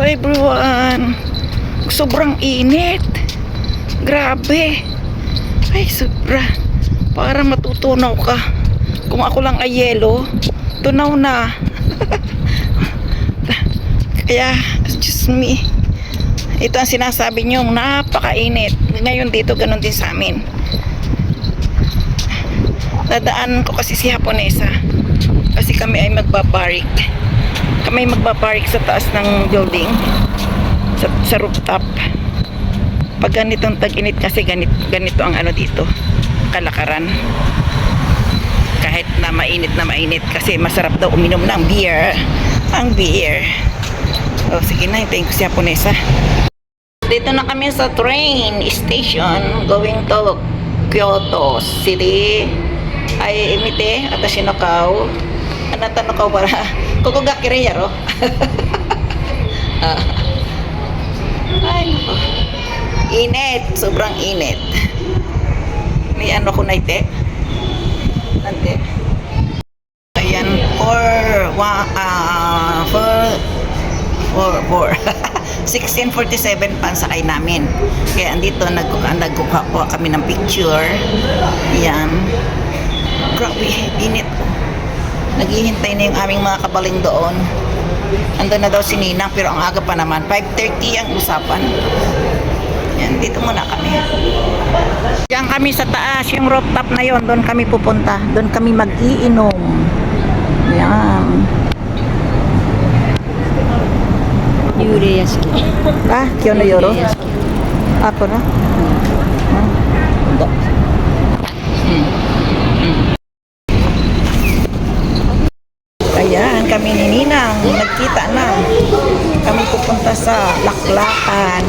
everyone. Sobrang init. Grabe. Ay, sobra. Para matutunaw ka. Kung ako lang ay yelo, tunaw na. Kaya, just me. Ito ang sinasabi nyo, napakainit. Ngayon dito, ganun din sa amin. Dadaan ko kasi si Japonesa. Kasi kami ay magbabarik. Kami magbabarik sa taas ng building. Sa rooftop. Pag ganitong tag-init kasi ganito ang ano dito. Kalakaran. Kahit na mainit kasi masarap daw uminom ng beer. Ang beer. O sige na, hintayin ko si Japonesa. Dito na kami sa train station going to Kyoto City. Ay imite at Shinakawa. Anatanakaw para kukugakire yaro. Ay nako. Init, sobrang init. May ano ko na ite. Nante. Ayan, 16:47 pansakay namin. Kaya andito nagkuha po kami ng picture. Yan. Grabe, init. Naghihintay na yung aming mga kabaling doon. Andun na daw si Ninang pero ang aga pa naman. 5:30 ang usapan. Yan, dito muna kami. Diyan kami sa taas, yung rooftop na yon, doon kami pupunta. Doon kami mag-iinom. Yan. Yureyaski. Ah, Kyono Yoro? Ako na? Ayan, kami ni Ninang. Nagkita na. Kami pupunta sa Laklakan.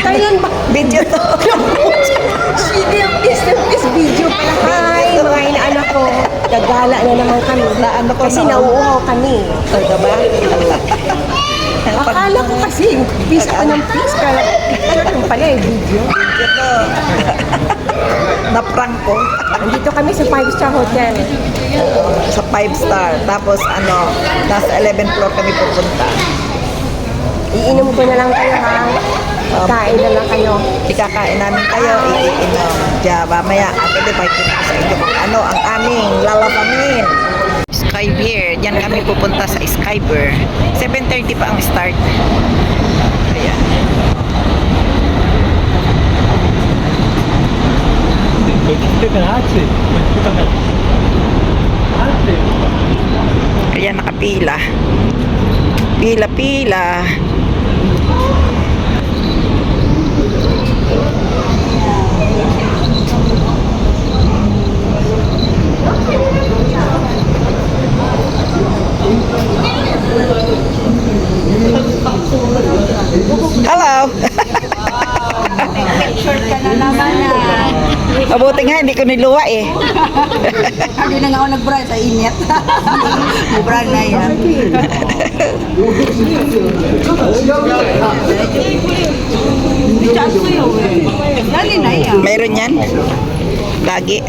Thailand ba? Video to. Is video pala. Hi, mga inaanak ko. Gagala na naman kami. Kasi nauuhaw kami. Talaga ba? Akala ko kasi, peace ako ng peace. Talagang pala video. Video to. Na-prank ko. Andito kami sa 5-star hotel. Sa 5-star. Tapos nasa 11th floor kami pupunta. Iinom ko na lang kayo, ha? Kain na lang kayo. Ikakain namin kayo, iinom. Diya, mamaya, ate, di ba, kita ko sa inyo kung ano ang aming lalabamin. Sky Beer. Diyan kami pupunta sa Sky Beer. 7:30 pa ang start. Ayan. Ayan, nakapila. Pila-pila. Hello. Picture ka na naman, ha? Mabuti nga, hindi ko niluwa eh. Hindi na nga ako nag-bra sa init. Bra na yan. Dali na yan. Mayroon yan? Lagi.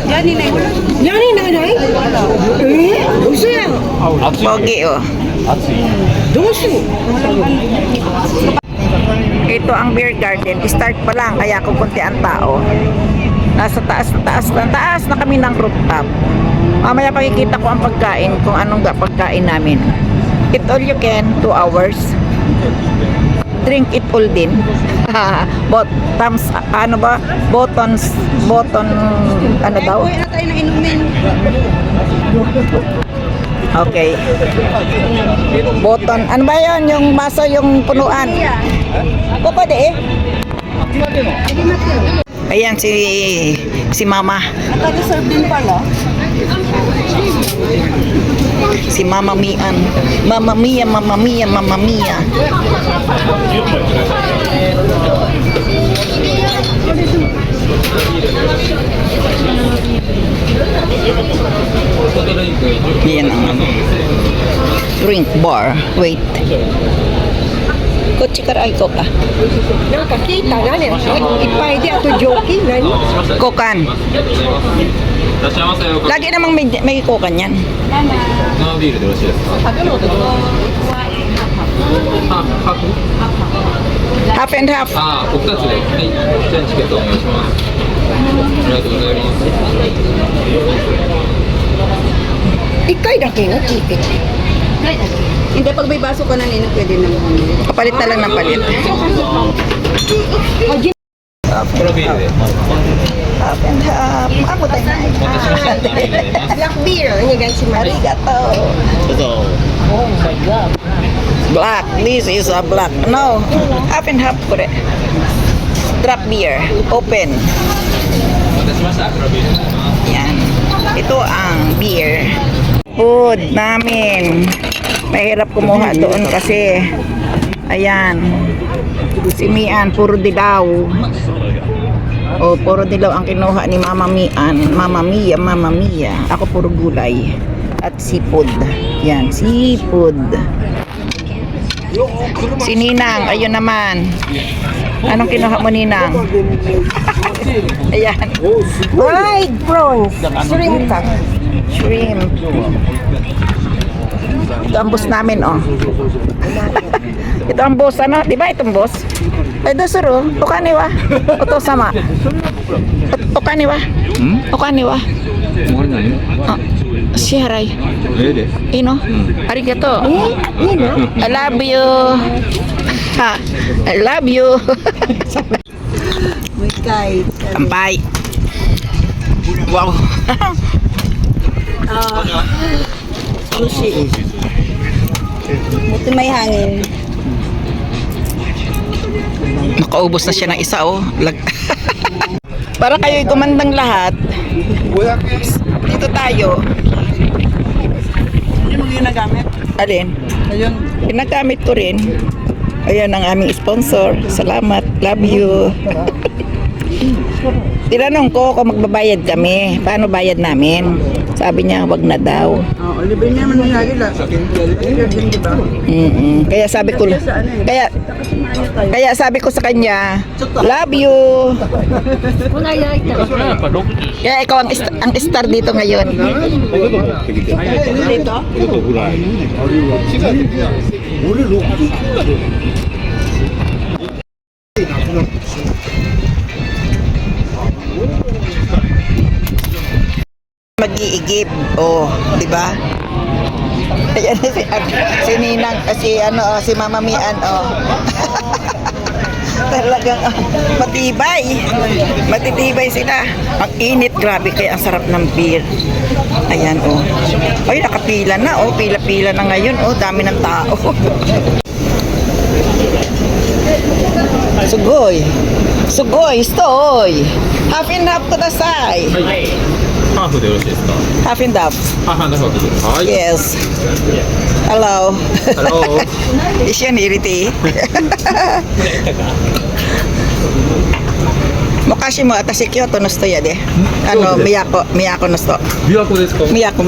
Dali na yan. Dali na yan. Uso yan. Pogi oh. Dosu. Ito ang beer garden. Start pa lang, kaya kukunti ang tao. Nasa taas na kami ng rooftop. Mamaya pakikita ko ang pagkain, kung anong pagkain namin. Eat all you can, 2 hours. Drink it all din. Ano ba? Button, ano daw? Uy, tayo na inumin. Okay. Button, ano ba yun? Yung masa, yung punuan. Pwede eh. Ayan si Mama. Naka-reserve din pala. Si Mama Mian. Mama Mia, Mama Mia, Mama Mia. Yan ang drink bar. Wait. Kotse ka rin ko ka. Nakakita nga niya. Ipahidi ato joking na niya. Kokan. Lagi namang may kokan yan. 缶ビールでよろしいですか？あ、ハーフ？ half and half. あ、お二つで。はい。じゃあチケットお願いします。ありがとうございます。 Ikay daki nga, ticket. Hindi, pag may baso ka na nino, pwede naman. Kapalit na lang ng palit. 黒ビールで。 Half and half. Ako tayo na. お待たせしました。ありがとうございます。 Black beer, ano guys si Marie? Arigato. どうぞ。 Black. This is a black. No. Half and half ko rin. Drop beer. Open. お待たせしました。黒ビールでございます。 Yan. Ito ang beer. Food namin. Mahirap kumuha doon kasi ayan. Si Mian, puro dilaw. O, puro dilaw ang kinuha ni Mama Mian. Mama Mia. Ako puro gulay. At seafood. Yan, seafood. Si Ninang, ayun naman. Anong kinuha mo, Ninang? Ayan. Fried prawns, shrimp ka. Shrimp. Ito ang boss namin, oh. Ito ang boss, ano? Di ba itong boss? Ay, dosuro. Okani wa? Oto sama. Okani wa? Okani wa? もう何？ Ah, siharay. です。 Ino? Arigato. I love you. Ha, I love you. May kite. Kampay. Wow. Sushi. Buti may hangin. Nakaubos na siya ng isa, oh. Para kayo'y gumandang lahat. Dito tayo. Hindi mo ginagamit? Alin? Ayun. Ginagamit ko rin. Ayan ang aming sponsor. Salamat. Love you. Tinanong ko kung magbabayad kami. Paano bayad namin? Sabi niya, wag na daw. Oo, libre niya man lagi lang. Libre di ba? Kaya sabi ko, kaya sabi ko sa kanya, love you. Kaya ikaw ang star dito ngayon. Dito? Mag-iigib. Oh, di ba? Ayan si Ninang, si Mama Mian, oh. Talagang matibay. Matitibay sila. Ang init, grabe, kaya ang sarap ng beer. Ayan, oh. Ay, nakapila na, oh. Pila-pila na ngayon, oh. Dami ng tao. Sugoy. Sugoy, stoy. Half and half kudasai. ハーフでよろしいですか？ Half and half. ハーフハーフ。はい。 Yes. Hello. Hello. Siya niriti. Mukashi mo atasi Kyoto no sto ya de. Ano, Miyako no sto. 琵琶湖ですか？ Miyako.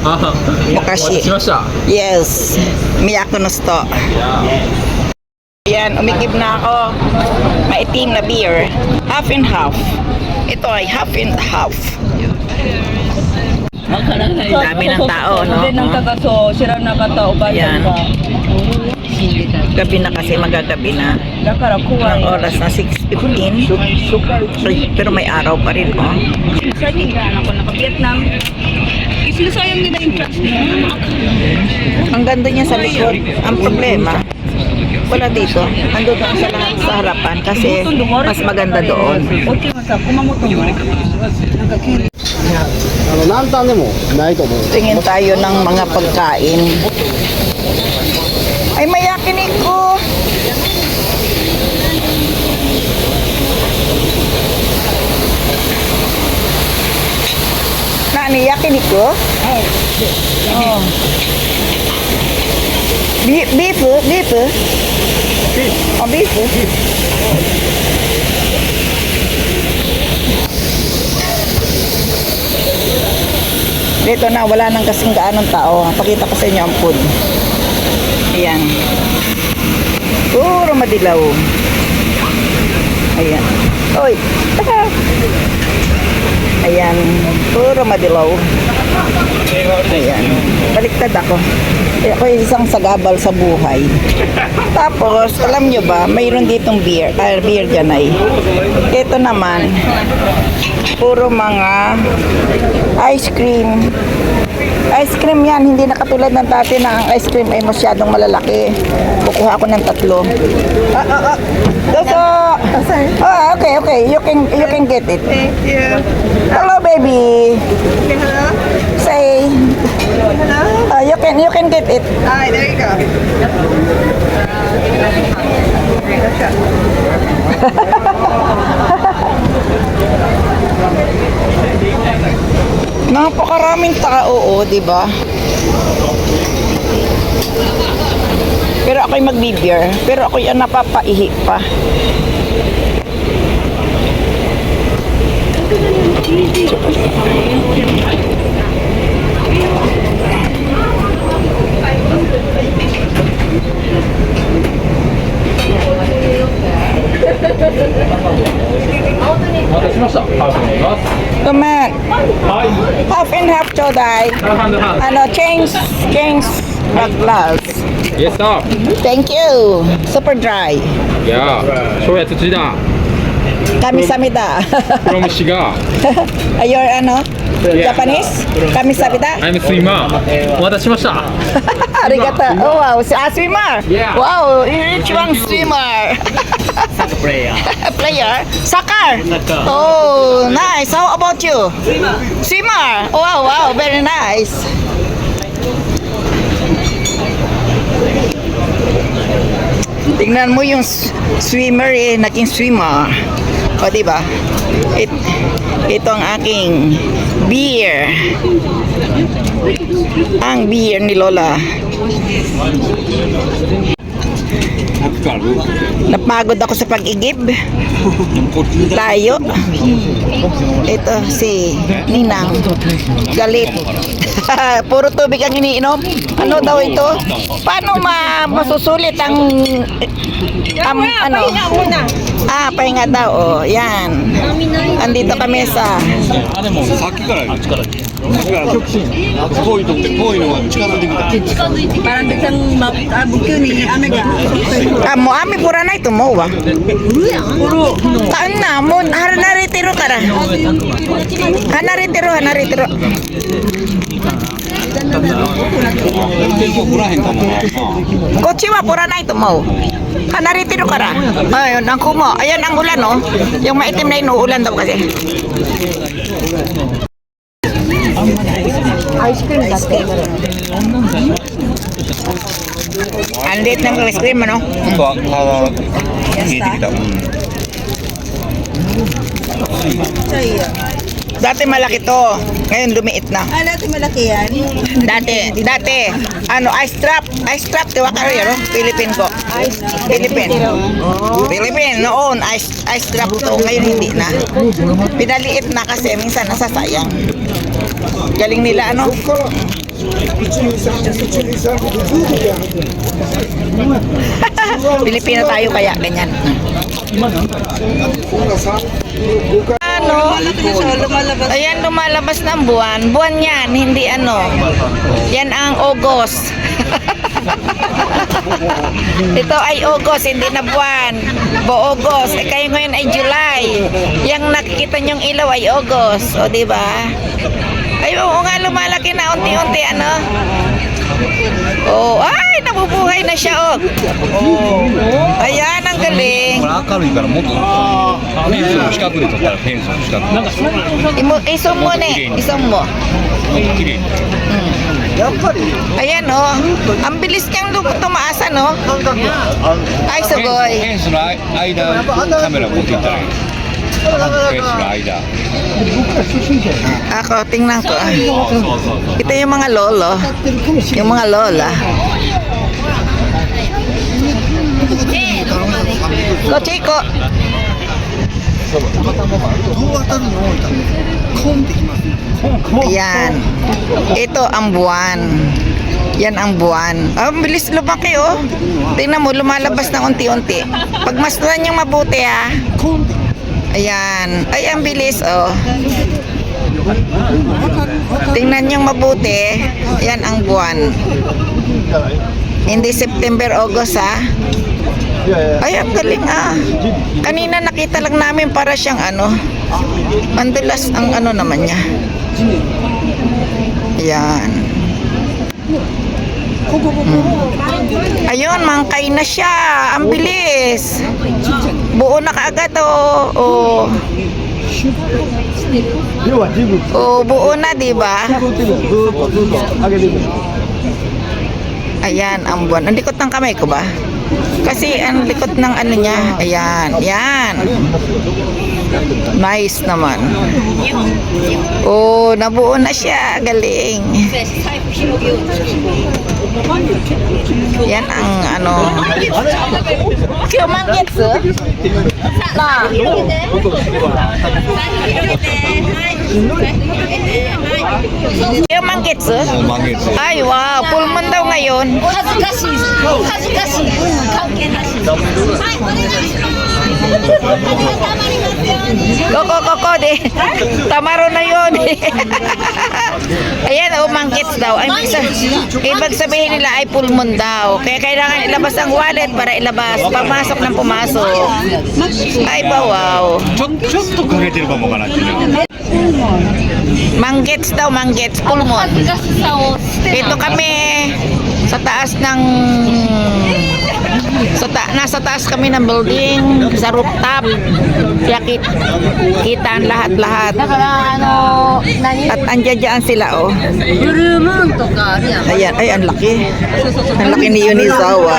あ、Mukashi. しました。 Yes. Miyako no sto. Yan, umigib na ako. Maitim na beer. Half and half. Ito ay half and half. Dami ng tao, no? Yan. Gabi na kasi, magagabi na. Ang oras na 6:15. Pero may araw pa rin, oh. Ang ganda niya sa likod. Ang problema, wala dito. Ando doon sa lahat sa harapan kasi mas maganda doon. Tingin tayo ng mga pagkain. Ay, may yakiniku. Nani, yakiniku? Oh. Beef? Oh, beef? Dito na, wala nang kasing gaanong tao. Pakita ko sa inyo ang food. Ayan. Puro madilaw. Ayan. Oy, taka. Ayan, puro madilaw. Ayan, baliktad ako. Kaya ako isang sagabal sa buhay. Tapos, alam nyo ba, mayroon ditong beer. Beer dyan ay. Ito naman, puro mga ice cream. Ice cream yan, hindi na katulad ng dati na ang ice cream ay masyadong malalaki. Kukuha ako ng 3. Doso! Oh, okay. You can get it. Thank you. Hello, baby. Hello? Say, Hello? you can get it. Alright, there you go. Napakaraming tao, di ba? Pero ako'y magbi-beer. Pero ako'y napapaihi pa. Come on. Half and half ちょうだい。change the glass. Yes, sir. Thank you. Super dry. Yeah. 庄屋土田 Kamisamida. from Shiga. Your Japanese? Kamisamida? I'm swimmer. お待たせしました。 Arigato. Oh wow, swimmer. Yeah. Wow, which one swimmer? player. Player? Soccer. Soccer. Oh, nice. How about you? Swimmer. Wow, very nice. Tingnan mo yung swimmer naging swimmer. O, diba? Ito ang aking beer. Ang beer ni Lola. Napagod ako sa pag-igib. Tayo. Ito si Ninang. Galit. Puro tubig ang iniinom. Ano daw ito? Paano masusulit ang ano? Pahinga daw. Oh, yan. Andito kami sa さっきからだから遠いとこで遠いのが近づいてきた Parang biglang bukyo ni Amiga. mo ami pura na ito mo ba? Taan na mo naritiro ka na. Naritiro. おらへんかもな こっちはpura na ito mo. Naritiro ka na. Ayun, ang kumo. Ayan ang ulan, oh. Yung maitim na inuulan daw kasi. Ice cream dati. Ang liit ng ice cream, ano? 見えてきた Dati malaki to. Ngayon lumiit na. Dati malaki yan. Dati, ice trap, diba ka rin, no? Philippine ko. Philippine, noon, ice trap to. Ngayon hindi na. Pinaliit na kasi minsan nasasayang. Galing nila, ano? Pilipino tayo kaya ganyan. Ano? Ayan, lumalabas ng buwan. Buwan yan, hindi ano. Yan ang August. Ito ay August, hindi na buwan. August. Kayo ngayon ay July. Yang nakikita niyong ilaw ay August. O, diba? Ay, oo nga, lumalaki na unti-unti, ano? Oh, ay, nabubuhay na siya, oh. Ayan, ang galing. これ明るいからもっとフェンスの近くで撮ったらフェンスの近く Isom mo, ne. Isom mo. 綺麗 Ayan, oh. Ang bilis niyang tumaas, ano? Ay, フ sugoy. ェンスの間カメラ持っていったらいいフェンスの間 Ako, tingnan ko. Ito yung mga lolo. Yung mga lola. Ko, Chico. Ayan. Ito ang buwan. Yan ang buwan. Ang bilis lumaki, oh. Tingnan mo, lumalabas na unti-unti. Pagmasdan niyang mabuti, ha. Ayan. Ay, ang bilis, oh. Tingnan niyong mabuti. Yan ang buwan. Hindi September, August ha. Ay, ang galing ah. Kanina nakita lang namin para siyang ano. Mandulas ang ano naman niya. Yan. Ayun, mangkay na siya. Ang bilis. Buo na kaagad oh. Oh. Oh, buo na, di ba? Ayan, ang buwan. Ang likot ng kamay ko ba? Kasi ang likot ng ano niya. Ayan, yan. Nice naman. Oh, nabuo na siya. Galing. Yan ang ano. Kyomanggetsu? Na. Kyomanggetsu? 망했지. Ay, wow. Full moon daw ngayon. 恥ずかしい恥ずかしい関係なしはいお願いします Koko, de. Tamaro na yun. Ayan, oh, manggets daw. Ay, ibig sabihin nila ay full moon daw. Kaya kailangan ilabas ang wallet para ilabas. Pamasok ng pumasok. Ay, wow. ちょっとかけてるかもわからんけど。 Manggets daw, manggets. Full moon. 恥ずかしさを捨て Dito kami sa taas ng nasa taas kami ng building sa rooftop. Kaya kita ang lahat-lahat. だから何 At andyan sila oh. ブルームーンとかあるやん Ayan, ay ang laki. Ang laki ni Yunizawa.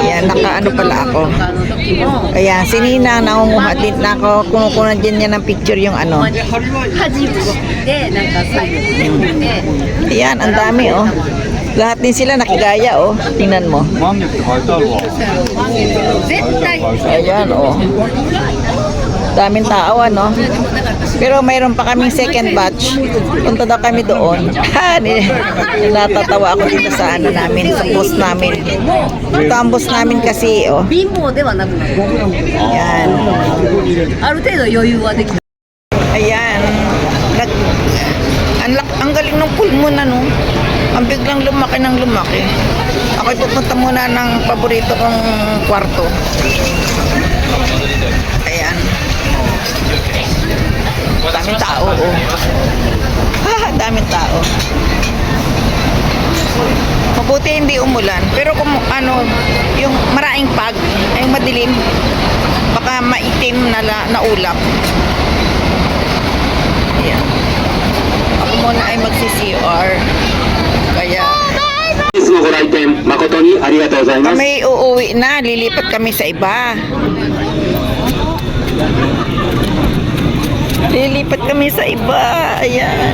Ayan, nakaano pala ako. 時も Ayan, si Nina nangunguha din na ako. Kunukunan din niya ng picture yung ano. 恥を知ってなんか最後に作って Ayan, ang dami oh. Lahat din sila nakigaya oh. Tingnan mo. 満月って書いてあるわ。絶対 Ayan, oh. Daming tao, ano? Pero mayroon pa kaming second batch. Punta daw kami doon. Natatawa ako dito sa ano namin, sa post namin. Ito ang post namin kasi, oh. 貧乏ではなくなる Ayan. ある程度余裕はできる Ayan. Ang galing ng pool mo na, no? Ang biglang lumaki ng lumaki. Ako'y pupunta muna ng paborito kong kwarto. Ayan. Daming tao, oh. Daming tao. Mabuti hindi umulan. Pero kung ano, yung maraming pag, ay madilim, baka maitim na ulap. Ayan. Ako muna ay magsi-CR. Kaya, 本日のご来店誠にありがとうございます。 kami uuwi na, lilipat kami sa iba. Lilipat kami sa iba. Ayan.